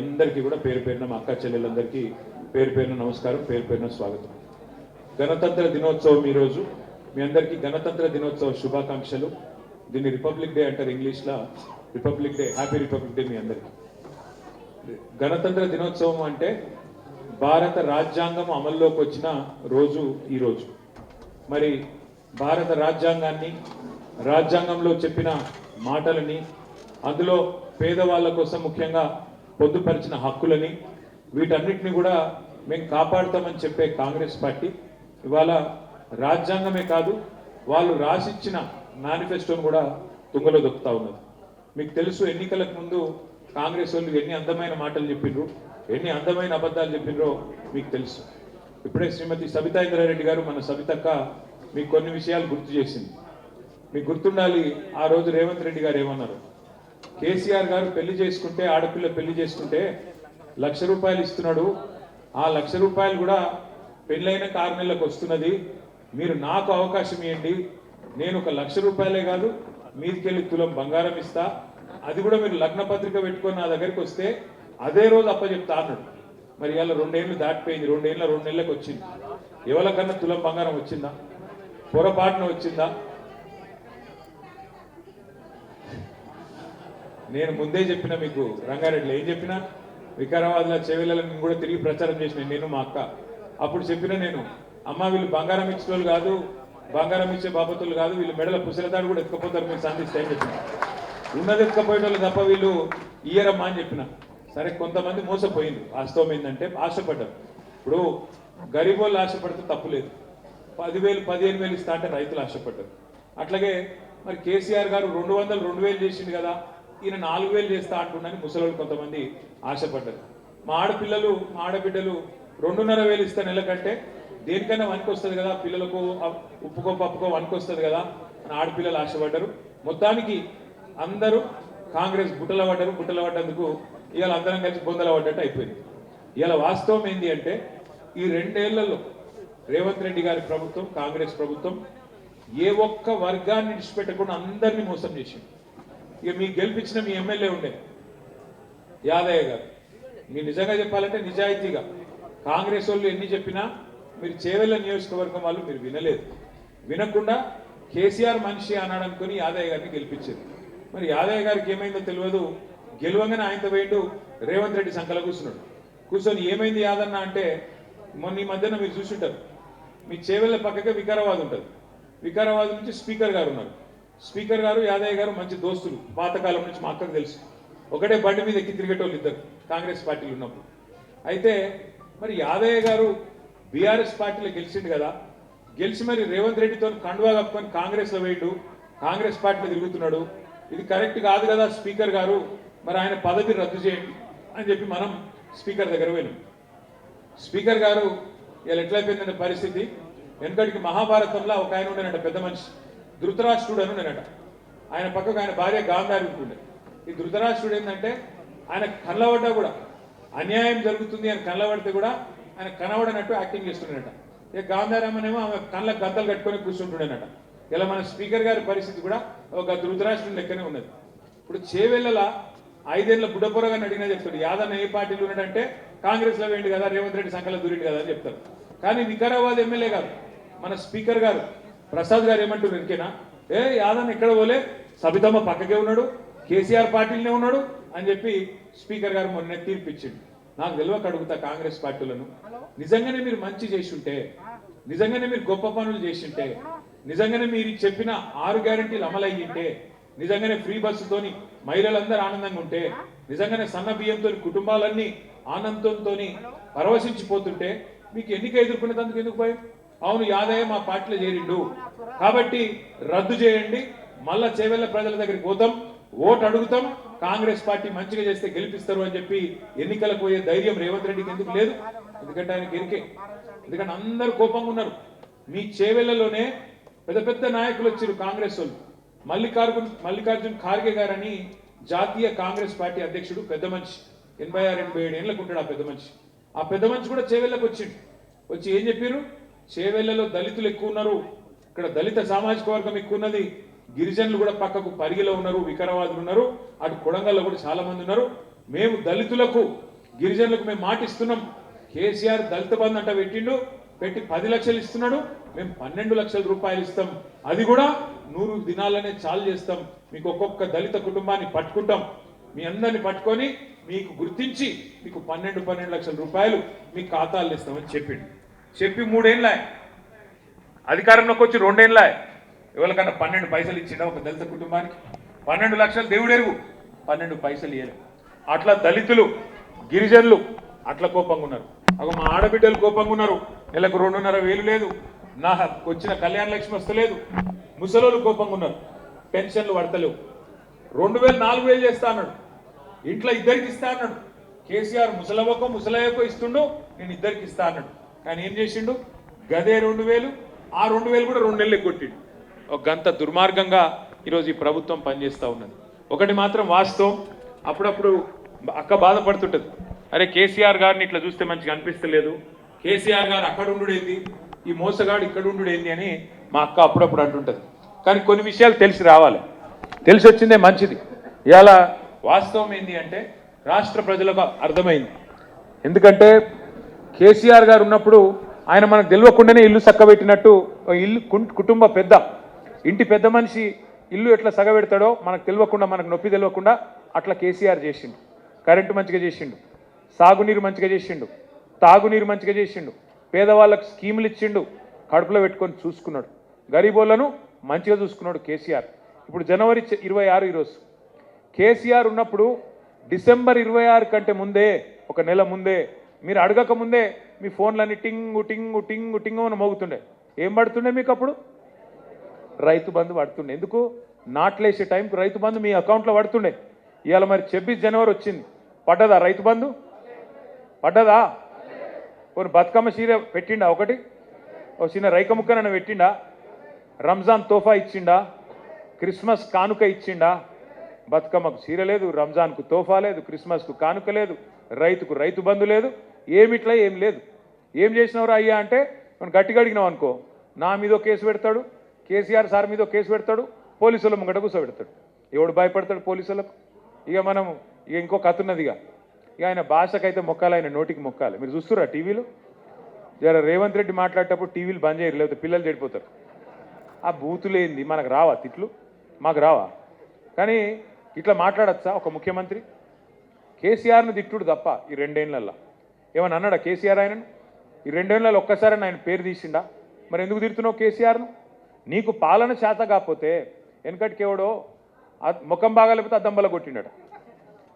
అందరికీ కూడా పేరు పేరున మా అక్క చెల్లెలందరికీ పేరు పేరున నమస్కారం, పేరు పేరున స్వాగతం. గణతంత్ర దినోత్సవం ఈరోజు. మీ అందరికీ గణతంత్ర దినోత్సవ శుభాకాంక్షలు. దీన్ని రిపబ్లిక్ డే అంటారు ఇంగ్లీష్లో. Republic day, happy republic day మీ అందరికీ. గణతంత్ర దినోత్సవం అంటే భారత రాజ్యాంగం అమల్లోకి వచ్చిన రోజు ఈరోజు. మరి భారత రాజ్యాంగాన్ని, రాజ్యాంగంలో చెప్పిన మాటలని, అందులో పేదవాళ్ళ కోసం ముఖ్యంగా పొందుపరిచిన హక్కులని, వీటన్నిటిని కూడా మేము కాపాడుతామని చెప్పే కాంగ్రెస్ పార్టీ ఇవాళ రాజ్యాంగమే కాదు, వాళ్ళు రాసిచ్చిన మేనిఫెస్టోను కూడా తుంగలో దొక్కుతా ఉన్నది. మీకు తెలుసు, ఎన్నికలకు ముందు కాంగ్రెస్ వాళ్ళు ఎన్ని అందమైన మాటలు చెప్పిండ్రు, ఎన్ని అందమైన అబద్ధాలు చెప్పిండ్రో మీకు తెలుసు. ఇప్పుడే శ్రీమతి సబితా ఇంద్రారెడ్డి గారు, మన సబితక్క, మీకు కొన్ని విషయాలు గుర్తు చేసింది. మీకు గుర్తుండాలి, ఆ రోజు రేవంత్ రెడ్డి గారు ఏమన్నారు, కేసీఆర్ గారు పెళ్లి చేసుకుంటే, ఆడపిల్ల పెళ్లి చేసుకుంటే ₹1,00,000 ఇస్తున్నాడు, ఆ ₹1,00,000 కూడా పెళ్ళైన 6 నెలలకు వస్తున్నది, మీరు నాకు అవకాశం ఇవ్వండి, నేను ఒక ₹1,00,000 కాదు మీదికెళ్ళి తులం బంగారం ఇస్తా, అది కూడా మీరు లగ్న పత్రిక పెట్టుకొని నా దగ్గరికి వస్తే అదే రోజు అప్పచెప్తా అన్నాడు. మరి ఇవాళ 2 ఏళ్ళు దాటిపోయింది, 2 ఏళ్ళ 2 నెలలకు వచ్చింది. ఎవరికన్నా తులం బంగారం వచ్చిందా? పొరపాటున వచ్చిందా? నేను ముందే చెప్పిన మీకు, రంగారెడ్డిలో ఏం చెప్పినా, వికారాబాద్లో చెవెళ్ళని కూడా తిరిగి ప్రచారం చేసిన నేను, మా అక్క. అప్పుడు చెప్పిన నేను, అమ్మ వీళ్ళు బంగారం ఇచ్చే వాళ్ళు కాదు, బంగారం ఇచ్చే బాపతులు కాదు, వీళ్ళు మెడల పుసలతాడు కూడా ఎత్తుకపోతారు మీరు సంధిస్తే అని చెప్పిన. ఉన్నది ఎత్తుకపోయే వాళ్ళు తప్ప వీళ్ళు ఇయ్యరమ్మా అని చెప్పిన. సరే, కొంతమంది మోసపోయింది. వాస్తవం ఏంటంటే ఆశపడ్డారు. ఇప్పుడు గరీబ్ వాళ్ళు ఆశపడితే తప్పులేదు, 10,000 15,000 ఇస్తా అంటే రైతులు ఆశపడ్డారు. అట్లాగే మరి కేసీఆర్ గారు 200 2,000 చేసిండు కదా, ఈయన 4,000 చేస్తా అంటుండని ముసలోళ్ళు కొంతమంది ఆశపడ్డారు. మా ఆడపిల్లలు, మా ఆడబిడ్డలు 2,500 ఇస్తే నెలకంటే దేనికైనా వస్తుంది కదా, పిల్లలకు ఉప్పుకో పప్పుకో వస్తుంది కదా అని ఆడపిల్లలు ఆశపడ్డారు. మొత్తానికి అందరూ కాంగ్రెస్ బుట్టల పడ్డందుకు ఇవాళ అందరం కలిసి బొందల పడ్డట్టు అయిపోయింది. ఇవాళ వాస్తవం ఏంటి అంటే, ఈ 2 ఏళ్లలో రేవంత్ రెడ్డి గారి ప్రభుత్వం, కాంగ్రెస్ ప్రభుత్వం ఏ ఒక్క వర్గాన్ని విడిచిపెట్టకుండా అందరినీ మోసం చేసింది. ఇక మీకు గెలిపించిన మీ ఎమ్మెల్యే ఉండే యాదయ్య గారు, మీరు నిజంగా చెప్పాలంటే నిజాయితీగా కాంగ్రెస్ వాళ్ళు ఎన్ని చెప్పినా మీరు చేవెళ్ళ నియోజకవర్గం వాళ్ళు మీరు వినలేదు. వినకుండా కేసీఆర్ మనిషి అన్నాడు అనుకుని యాదయ్య గారిని గెలిపించారు. మరి యాదయ్య గారికి ఏమైందో తెలియదు, గెలవంగానే ఆయనతో పోయిండు రేవంత్ రెడ్డి సంకల కూర్చున్నాడు. కూర్చొని ఏమైంది యాదన్న అంటే, మొన్న ఈ మధ్యన మీరు చూసుంటారు, మీ చేవెళ్ళ పక్కకే వికారాబాద్ ఉంటుంది. వికారాబాద్ నుంచి స్పీకర్ గారు ఉన్నారు. స్పీకర్ గారు యాదయ్య గారు మంచి దోస్తులు, పాతకాలం నుంచి మా అక్కకు తెలుసు. ఒకటే బండి మీద ఎక్కి తిరిగేటోళ్ళు ఇద్దరు కాంగ్రెస్ పార్టీలు ఉన్నప్పుడు. అయితే మరి యాదయ్య గారు బీఆర్ఎస్ పార్టీలో గెలిచిండు కదా, గెలిచి మరి రేవంత్ రెడ్డితో కండువా కప్పుకొని కాంగ్రెస్లో వేయండు, కాంగ్రెస్ పార్టీలో తిరుగుతున్నాడు, ఇది కరెక్ట్ కాదు కదా స్పీకర్ గారు, మరి ఆయన పదవి రద్దు చేయండి అని చెప్పి మనం స్పీకర్ దగ్గర పోయినాం. స్పీకర్ గారు ఇలా ఎట్లయిపోయిందంటే పరిస్థితి, వెనకటికి మహాభారతంలో ఒక ఆయన ఉండేనట, పెద్ద మనిషి, ధృతరాష్ట్రుడు అని ఉండేనట. ఆయన పక్కకు ఆయన భార్య గాంధారి ఉంటుండే. ఈ ధృతరాష్ట్రుడు ఏంటంటే, ఆయన కళ్ళబడ్డా కూడా అన్యాయం జరుగుతుంది అని కళ్ళబడితే కూడా ఆయన కనబడనట్టు యాక్టింగ్ చేస్తుండేనట. ఇక గాంధారి అమ్మనేమో ఆమె కళ్ళ గద్దలు కట్టుకొని కూర్చుంటుండేనట. ఇలా మన స్పీకర్ గారి పరిస్థితి కూడా ఒక ధృతరాష్ట్రుడు లెక్కనే ఉన్నది. ఇప్పుడు చేవెళ్ళలా 5 ఏళ్ల బుడ్డపొరగాని అడిగినా చెప్తాడు, యాదన్న ఏ పార్టీలో ఉన్నాడంటే కాంగ్రెస్లో వేయండి కదా, రేవంత్ రెడ్డి సంఖ్యలో దూరిండు కదా అని చెప్తారు. కానీ వికారాబాద్ ఎమ్మెల్యే గారు, మన స్పీకర్ గారు ప్రసాద్ గారు ఏమంటారు, ఇంకేనా యాదన్న ఎక్కడ పోలే, సబితమ్మ పక్కకే ఉన్నాడు, కేసీఆర్ పార్టీలోనే ఉన్నాడు అని చెప్పి స్పీకర్ గారు మొన్న తీర్పిచ్చిండు. నాకు తెలియక అడుగుతా కాంగ్రెస్ పార్టీలను, నిజంగానే మీరు మంచి చేసి ఉంటే, నిజంగానే మీరు గొప్ప పనులు చేసి ఉంటే, నిజంగానే మీరు చెప్పిన 6 గ్యారెంటీలు అమలయ్యింటే, నిజంగానే ఫ్రీ బస్సుతోని మహిళలందరూ ఆనందంగా ఉంటే, నిజంగానే సన్న బియ్యంతో కుటుంబాలన్నీ ఆనందంతో పరవశించిపోతుంటే, మీకు ఎన్నిక ఎదుర్కొనేందుకు ఎందుకు భయం? అవును, యాదయ్య మా పార్టీలో చేరిండు కాబట్టి రద్దు చేయండి, మళ్ళా చేవెళ్ళ ప్రజల దగ్గరికి పోతాం, ఓటు అడుగుతాం, కాంగ్రెస్ పార్టీ మంచిగా చేస్తే గెలిపిస్తారు అని చెప్పి ఎన్నికలకు పోయే ధైర్యం రేవంత్ రెడ్డికి ఎందుకు లేదు? ఎందుకంటే ఆయనకి ఎరికే. ఎందుకంటే అందరూ కోపంగా ఉన్నారు. మీ చేవెళ్లలోనే పెద్ద పెద్ద నాయకులు వచ్చారు కాంగ్రెస్ వాళ్ళు. మల్లికార్జున్ ఖార్గే గారని జాతీయ కాంగ్రెస్ పార్టీ అధ్యక్షుడు, పెద్ద మనిషి, 86-87 ఏళ్ళకు ఉంటాడు ఆ పెద్ద మనిషి. ఆ పెద్ద మనిషి కూడా చేవెళ్ళకు వచ్చిండు. వచ్చి ఏం చెప్పారు, చేవెళ్లలో దళితులు ఎక్కువ ఉన్నారు, ఇక్కడ దళిత సామాజిక వర్గం ఎక్కువ ఉన్నది, గిరిజనులు కూడా పక్కకు పరిగిలో ఉన్నారు, వికారాబాద్లో ఉన్నారు, అటు కొడంగల్లో కూడా చాలా మంది ఉన్నారు, మేము దళితులకు గిరిజనులకు మేము మాట ఇస్తున్నాం. కేసీఆర్ దళిత బంధు అంట పెట్టి 10 లక్షలు ఇస్తున్నాడు, మేము 12 లక్షల రూపాయలు ఇస్తాం. అది కూడా 100 దినాలనే చాలు చేస్తాం. మీకు ఒక్కొక్క దళిత కుటుంబాన్ని పట్టుకుంటాం, మీ అందరిని పట్టుకొని మీకు గుర్తించి మీకు 12 లక్షల రూపాయలు మీ ఖాతాలు ఇస్తామని చెప్పి 3 ఏళ్ళ అధికారంలోకి వచ్చి 2 ఏళ్ళ ఎవరికన్నా 12 పైసలు ఇచ్చిండా ఒక దళిత కుటుంబానికి? 12 లక్షలు దేవుడెరుగు, 12 పైసలు ఇవ్వలేదు. అట్లా దళితులు గిరిజనులు అట్లా కోపంగా ఉన్నారు. అగో మా ఆడబిడ్డలు కోపంగా ఉన్నారు. నెలకు 2,500 లేదు, నా వచ్చిన కళ్యాణ లక్ష్మి వస్తలేదు. ముసలోళ్ళు కోపంగా ఉన్నారు, పెన్షన్లు పడతలేవు. 2,000 4,000 చేస్తా అన్నాడు, ఇంట్లో ఇద్దరికి ఇస్తా అన్నాడు. కేసీఆర్ ముసలవ్వకో ముసలయ్యకో ఇస్తుండు, నేను ఇద్దరికి ఇస్తా అన్నాడు. కానీ ఏం చేసిండు? గదే 2,000, ఆ 2,000 కూడా 2 నెలలు కొట్టిండు. ఒక గంత దుర్మార్గంగా ఈరోజు ఈ ప్రభుత్వం పనిచేస్తూ ఉన్నది. ఒకటి మాత్రం వాస్తవం, అప్పుడప్పుడు అక్క బాధపడుతుంటుంది, అరే కేసీఆర్ గారిని ఇట్లా చూస్తే మంచిగా అనిపిస్తలేదు, కేసీఆర్ గారు అక్కడ ఉండుడేంది, ఈ మోసగాడు ఇక్కడ ఉండుడేంది అని మా అక్క అప్పుడప్పుడు అంటుంటుంది. కానీ కొన్ని విషయాలు తెలిసి రావాలి, తెలిసి వచ్చిందే మంచిది. ఇవాళ వాస్తవం ఏంటి అంటే రాష్ట్ర ప్రజలకు అర్థమైంది. ఎందుకంటే కేసీఆర్ గారు ఉన్నప్పుడు ఆయన మనకు తెలియకుండానే ఇల్లు చక్కబెట్టినట్టు, ఇల్లు కుటుంబ పెద్ద, ఇంటి పెద్ద మనిషి ఇల్లు ఎట్లా సగబెడతాడో మనకు తెలియకుండా, మనకు నొప్పి తెలియకుండా అట్లా కేసీఆర్ చేసిండు. కరెంటు మంచిగా చేసిండు, సాగునీరు మంచిగా చేసిండు, తాగునీరు మంచిగా చేసిండు, పేదవాళ్ళకు స్కీములు ఇచ్చిండు, కడుపులో పెట్టుకొని చూసుకున్నాడు, గరీబోళ్లను మంచిగా చూసుకున్నాడు కేసీఆర్. ఇప్పుడు జనవరి 26 ఈరోజు. కేసీఆర్ ఉన్నప్పుడు డిసెంబర్ 26 కంటే ముందే, ఒక నెల ముందే, మీరు అడగక ముందే మీ ఫోన్లన్నీ టింగు టింగు టింగు టింగు అని మోగుతుండే. ఏం పడుతుండే మీకు అప్పుడు? రైతు బంధు పడుతుండే. ఎందుకు? నాట్లేసే టైంకి రైతు బంధు మీ అకౌంట్లో పడుతుండే. ఇవాళ మరి 26 జనవరి వచ్చింది, పడ్డదా రైతు బంధు? పడ్డదా? కొన్ని బతుకమ్మ చీర పెట్టిండా? ఒకటి ఒక చిన్న రైక ముక్కనన్న పెట్టిండా? రంజాన్ తోఫా ఇచ్చిండా? క్రిస్మస్ కానుక ఇచ్చిండా? బతుకమ్మకు చీర లేదు, రంజాన్కు తోఫా లేదు, క్రిస్మస్కు కానుక లేదు, రైతుకు రైతు బంధు లేదు, ఏమిట్లా ఏం లేదు. ఏం చేసినవరా అయ్యా అంటే మనం గట్టిగా అడిగినాం అనుకో, నా మీదో కేసు పెడతాడు, కేసీఆర్ సార్ మీదో కేసు పెడతాడు, పోలీసుల ముంగట కూర్చోబెడతాడు. ఎవడు భయపడతాడు పోలీసులకు? ఇక ఇంకో కథ ఉన్నది. ఇక ఆయన భాషకైతే మొక్కాలి, ఆయన నోటికి మొక్కాలి. మీరు చూస్తురా టీవీలో? జర రేవంత్ రెడ్డి మాట్లాడేటప్పుడు టీవీలు బంద్ చేయరు, లేకపోతే పిల్లలు చెడిపోతారు. ఆ బూతులేంది మనకు రావా? తిట్లు మాకు రావా? కానీ ఇట్లా మాట్లాడచ్చా ఒక ముఖ్యమంత్రి? కేసీఆర్ను తిట్టుడు తప్ప ఈ 2 ఏళ్లలో ఏమన్నా అన్నాడా కేసీఆర్ ఆయనను? ఈ 2 ఏళ్లలో ఒక్కసారి ఆయన పేరు తీసిండా? మరి ఎందుకు తిడుతున్నావు కేసీఆర్ను? నీకు పాలన చేత కాకపోతే, వెనకటికేవడో ముఖం బాగాలేకపోతే అద్దంబల కొట్టిండట,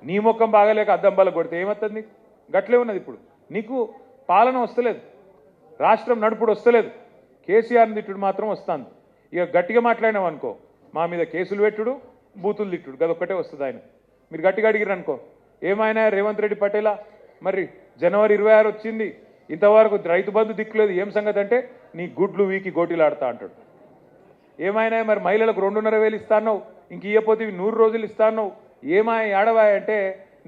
నీ ముఖం బాగాలేక అద్దంబల కొడితే ఏమవుతుంది నీకు? గట్లే ఉన్నది. ఇప్పుడు నీకు పాలన వస్తలేదు, రాష్ట్రం నడుపుడు వస్తలేదు, కేసీఆర్ని తిట్టుడు మాత్రం వస్తుంది. ఇక గట్టిగా మాట్లాడినాం అనుకో, మా మీద కేసులు పెట్టుడు, బూతులు తిట్టుడు, గదొక్కటే వస్తుంది. ఆయన మీరు గట్టిగా అడిగిరు అనుకో, ఏమైనా రేవంత్ రెడ్డి పటేలా మరి జనవరి 26 వచ్చింది, ఇంతవరకు రైతు బంధు దిక్కులేదు, ఏం సంగతి అంటే నీ గుడ్లు వీకి గోటీలు ఆడతా అంటాడు. ఏమైనా మరి మహిళలకు 2,500 ఇస్తాను, ఇంక ఇయ్యపోతే 100 రోజులు ఇస్తాను, ఏమాయ ఏడవాయ అంటే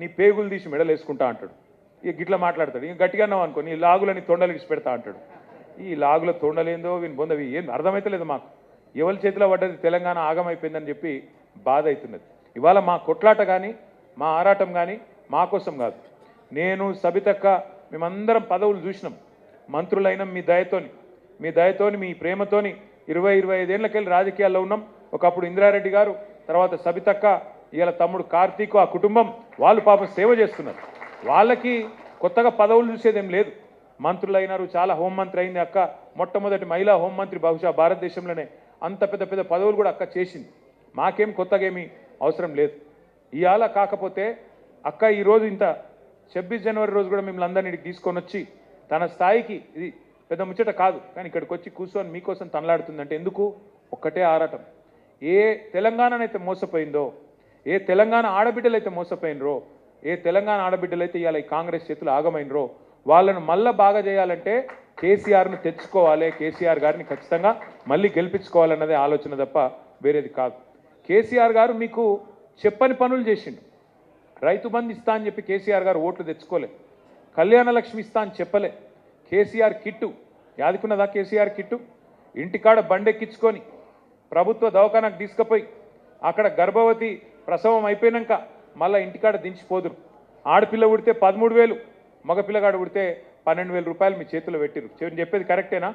నీ పేగులు తీసి మెడలు వేసుకుంటా అంటాడు. ఇక గిట్లా మాట్లాడతాడు. ఇంక గట్టిగా అన్నావు అనుకో, నీ లాగులని తొండలు ఇచ్చి పెడతా అంటాడు. ఈ లాగుల తొండలేందో వీని బొందవి ఏం అర్థమైతలేదు మాకు. ఎవరి చేతిలో పడ్డది తెలంగాణ ఆగమైపోయిందని చెప్పి బాధ అవుతున్నది. ఇవాళ మా కొట్లాట కానీ మా ఆరాటం కానీ మా కోసం కాదు. నేను సబితక్క మేమందరం పదవులు చూసినాం, మంత్రులైన మీ దయతోని మీ ప్రేమతోని 20-25 ఏళ్ళకెళ్ళి రాజకీయాల్లో ఉన్నాం. ఒకప్పుడు ఇందిరారెడ్డి గారు, తర్వాత సబితక్క, ఇవాళ తమ్ముడు కార్తీక్, ఆ కుటుంబం వాళ్ళు పాపం సేవ చేస్తున్నారు. వాళ్ళకి కొత్తగా పదవులు చూసేదేం లేదు. మంత్రులైనారు, చాలా హోంమంత్రి అయింది అక్క, మొట్టమొదటి మహిళా హోంమంత్రి బహుశా భారతదేశంలోనే. అంత పెద్ద పెద్ద పదవులు కూడా అక్క చేసింది. మాకేం కొత్తగా ఏమీ అవసరం లేదు. ఇవాళ కాకపోతే అక్క ఈరోజు ఇంత 26 జనవరి రోజు కూడా మిమ్మల్ని అందరినీ తీసుకొని వచ్చి తన స్థాయికి, ఇది పెద్ద ముచ్చట కాదు కానీ ఇక్కడికి వచ్చి కూర్చొని మీకోసం తనలాడుతుందంటే ఎందుకు? ఒక్కటే ఆరాటం. ఏ తెలంగాణనైతే మోసపోయిందో, ఏ తెలంగాణ ఆడబిడ్డలైతే మోసపోయినరో, ఏ తెలంగాణ ఆడబిడ్డలైతే ఇవాళ ఈ కాంగ్రెస్ చేతులు ఆగమైనరో వాళ్ళను మళ్ళీ బాగా చేయాలంటే కేసీఆర్ను తెచ్చుకోవాలి, కేసీఆర్ గారిని ఖచ్చితంగా మళ్ళీ గెలిపించుకోవాలన్నదే ఆలోచన తప్ప వేరేది కాదు. కేసీఆర్ గారు మీకు చెప్పని పనులు చేసిండు. రైతు బంధు ఇస్తా అని చెప్పి కేసీఆర్ గారు ఓట్లు తెచ్చుకోలే, కళ్యాణ లక్ష్మి ఇస్తా అని చెప్పలే. కేసీఆర్ కిట్టు యాదుకున్నదా? కేసీఆర్ కిట్టు ఇంటికాడ బండెక్కించుకొని ప్రభుత్వ దవాఖానకు తీసుకుపోయి అక్కడ గర్భవతి ప్రసవం అయిపోయినాక మళ్ళీ ఇంటికాడ దించిపోదురు. ఆడపిల్ల ఉడితే 13,000 మగ పిల్లగాడు పుడితే 12,000 రూపాయలు మీ చేతిలో పెట్టిరు. నేను చెప్పేది కరెక్టేనా?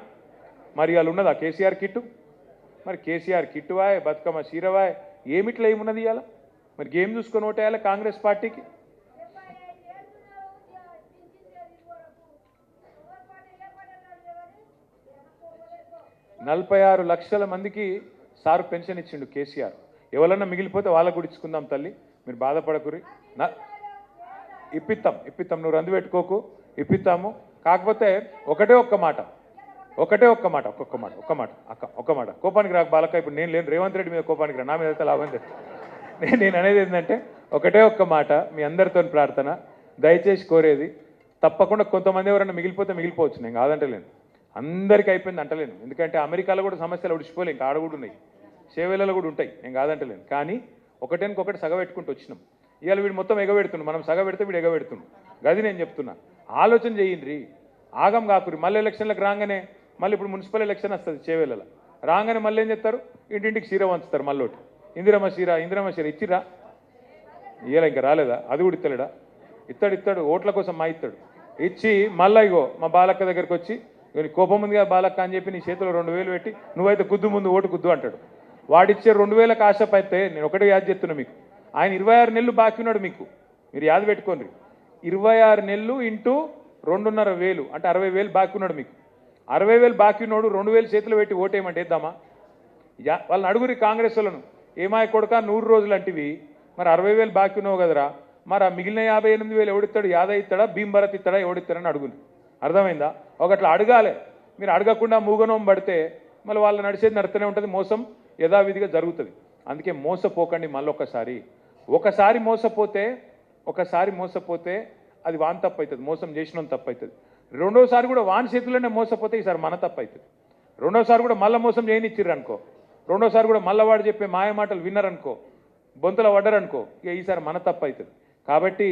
మరి వాళ్ళు ఉన్నదా కేసీఆర్ కిట్టు? మరి కేసీఆర్ కిట్టువాయ్, బతుకమ్మ చీరవాయ్, ఏమిట్లా ఏమున్నది ఇవాళ? మరి గేమ్ చూసుకొని ఓటేయాలి కాంగ్రెస్ పార్టీకి. 46 లక్షల మందికి సారు పెన్షన్ ఇచ్చిండు కేసీఆర్. ఎవరన్నా మిగిలిపోతే వాళ్ళకు కూడా ఇచ్చుకుందాం తల్లి, మీరు బాధపడకురి. ఇప్పిస్తాం, నువ్వు రందు పెట్టుకోకు, ఇప్పిస్తాము. కాకపోతే ఒక్క మాట కోపానికి రాక బాలక. ఇప్పుడు నేను లేను, రేవంత్ రెడ్డి మీద కోపానికి రా, నా మీద అయితే లాభం లేదు. నేను అనేది ఏంటంటే ఒక్క మాట, మీ అందరితో ప్రార్థన, దయచేసి కోరేది, తప్పకుండా కొంతమంది ఎవరన్నా మిగిలిపోతే మిగిలిపోవచ్చు, నేను కాదంటలేను, అందరికీ అయిపోయింది అంటలేను. ఎందుకంటే అమెరికాలో కూడా సమస్యలు ఒడిచిపోలే, ఇంకా ఆడ కూడా ఉన్నాయి, సేవలలో కూడా ఉంటాయి, నేను కాదంటలేను. కానీ ఒకటి సగబెట్టుకుంటూ వచ్చినాం. ఇవాళ వీడు మొత్తం ఎగబెడుతున్నాడు, మనం సగబెడితే వీడు ఎగబెడుతున్నాడు. గది నేను చెప్తున్నా, ఆలోచన చేయండి, ఆగం కాకురి. మళ్ళీ ఎలక్షన్లకు రాగానే మళ్ళీ ఇప్పుడు మున్సిపల్ ఎలక్షన్ వస్తుంది చేవేళ్ళలో, రాగానే మళ్ళీ ఏం చెప్తారు, ఇంటింటికి చీర వంచుతారు. మళ్ళీ ఇందిరమ్మ చీర ఇచ్చిరా? ఇవాళ ఇంకా రాలేదా? అది కూడా ఇస్తలేడా? ఇస్తాడు, ఓట్ల కోసం మా ఇస్తాడు. ఇచ్చి మళ్ళీ ఇగో మా బాలక్క దగ్గరికి వచ్చి, కోపం ఉందిగా బాలక్క అని చెప్పి నీ చేతిలో 2,000 పెట్టి నువ్వైతే గుద్దు ముందు ఓటు గుద్దు అంటాడు. వాడిచ్చే 2,000 ఆశ అయితే నేను ఒకటే యాద చెప్తున్నా మీకు, ఆయన 26 నెలలు బాకీ ఉన్నాడు మీకు, మీరు యాద పెట్టుకోండి. 26 నెలలు ఇంటూ 2,500 అంటే 60,000 బాకీ ఉన్నాడు మీకు. 60,000 బాకీ ఉన్నాడు 2,000 చేతులు పెట్టి ఓటేయమంటే ఇద్దామా? వాళ్ళని అడుగురి కాంగ్రెస్ వాళ్ళను, ఏమాయ కొడుక 100 రోజులు అంటివి, మరి 60,000 బాకీ ఉన్నావు కదరా, మరి ఆ మిగిలిన 58,000 ఎవడిస్తాడు? యాదవ్ ఇస్తాడా, భీమ్ భరత్ ఇస్తాడా, ఎవడిస్తాడని అడుగుని. అర్థమైందా? ఒకట్లా అడగాలి. మీరు అడగకుండా మూగనోం పడితే మళ్ళీ వాళ్ళు నడిచేది నడుతూనే ఉంటుంది, మోసం యథావిధిగా జరుగుతుంది. అందుకే మోసపోకండి. మళ్ళీ ఒకసారి మోసపోతే అది వాన్ తప్పు అవుతుంది, మోసం చేసిన తప్పు అవుతుంది. రెండోసారి కూడా వాన్ చేతుల్లోనే మోసపోతే ఈసారి మన తప్పు అవుతుంది. రెండోసారి కూడా మళ్ళీ మోసం చేయనిచ్చిర్రు అనుకో, రెండోసారి కూడా మళ్ళీ వాడు చెప్పే మాయ మాటలు విన్నరనుకో, బొంతలో పడ్డరనుకో, ఇక ఈసారి మన తప్పు అవుతుంది. కాబట్టి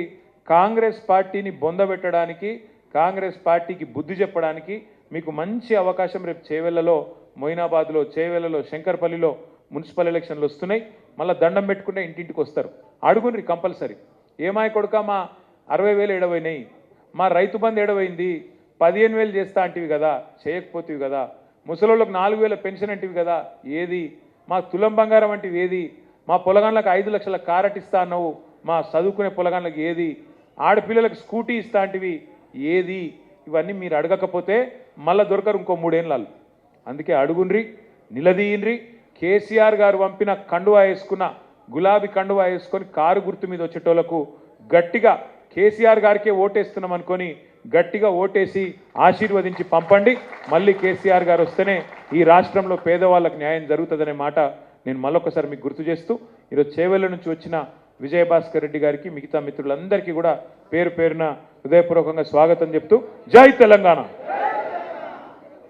కాంగ్రెస్ పార్టీని బొందబెట్టడానికి, కాంగ్రెస్ పార్టీకి బుద్ధి చెప్పడానికి మీకు మంచి అవకాశం రేపు చేవెళ్లలో, మొయినాబాద్లో, చేవెళ్లలో, శంకర్పల్లిలో మున్సిపల్ ఎలక్షన్లు వస్తున్నాయి. మళ్ళీ దండం పెట్టుకుంటే ఇంటింటికి వస్తారు. అడుగుని కంపల్సరీ, ఏమాయ కొడుక మా 60,000 ఎడవైనాయి, మా రైతు బంధు ఎడవైంది, 15,000 చేస్తా అంటివి కదా, చేయకపోతేవి కదా, ముసలోళ్ళకు 4,000 పెన్షన్ అంటివి కదా, ఏది? మా తులం బంగారం అంటివి ఏది? మా పొలగాన్లకు 5 లక్షల కారట్ ఇస్తా అన్నావు, మా చదువుకునే పొలగాన్లకు ఏది? ఆడపిల్లలకు స్కూటీ ఇస్తా అంటివి ఏది? ఇవన్నీ మీరు అడగకపోతే మళ్ళీ దొరకరు ఇంకో 3 ఏళ్ళు. అందుకే అడుగుండ్రి, నిలదీయండ్రి. కేసీఆర్ గారు పంపిన కండువా వేసుకున్న, గులాబీ కండువా వేసుకొని కారు గుర్తు మీద వచ్చేటోళ్లకు గట్టిగా కేసీఆర్ గారికే ఓటేస్తున్నాం అనుకొని గట్టిగా ఓటేసి ఆశీర్వదించి పంపండి. మళ్ళీ కేసీఆర్ గారు వస్తేనే ఈ రాష్ట్రంలో పేదవాళ్ళకు న్యాయం జరుగుతుందనే మాట నేను మళ్ళొకసారి మీకు గుర్తు చేస్తూ, ఈరోజు చేవెళ్ళ నుంచి వచ్చిన విజయభాస్కర్ రెడ్డి గారికి, మిగతా మిత్రులందరికీ కూడా పేరు పేరున హృదయపూర్వకంగా స్వాగతం చెప్తూ, జై తెలంగాణ.